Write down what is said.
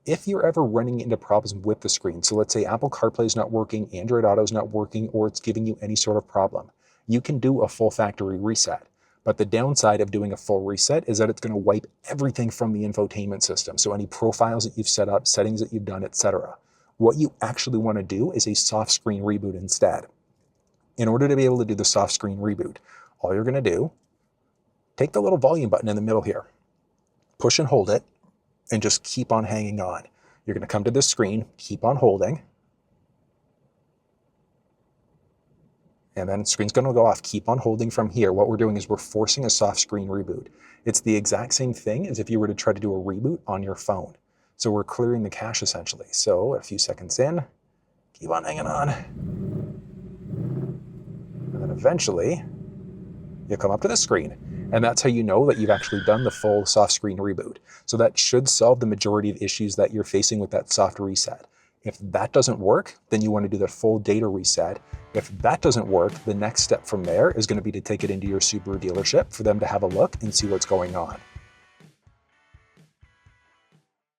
if you're ever running into problems with the screen, so let's say Apple CarPlay is not working, Android Auto is not working, or it's giving you any sort of problem, you can do a full factory reset. But the downside of doing a full reset is that it's going to wipe everything from the infotainment system. So any profiles that you've set up, settings that you've done, etc. What you actually want to do is a soft screen reboot instead. In order to be able to do the soft screen reboot, all you're going to do, take the little volume button in the middle here, push and hold it, and just keep on hanging on. You're going to come to this screen, keep on holding, and then the screen's going to go off. Keep on holding from here. What we're doing is we're forcing a soft screen reboot. It's the exact same thing as if you were to try to do a reboot on your phone. So we're clearing the cache essentially. So a few seconds in, keep on hanging on. And then eventually, you'll come up to the screen. And that's how you know that you've actually done the full soft screen reboot. So that should solve the majority of issues that you're facing with that soft reset. If that doesn't work, then you want to do the full data reset. If that doesn't work, the next step from there is going to be to take it into your Subaru dealership for them to have a look and see what's going on.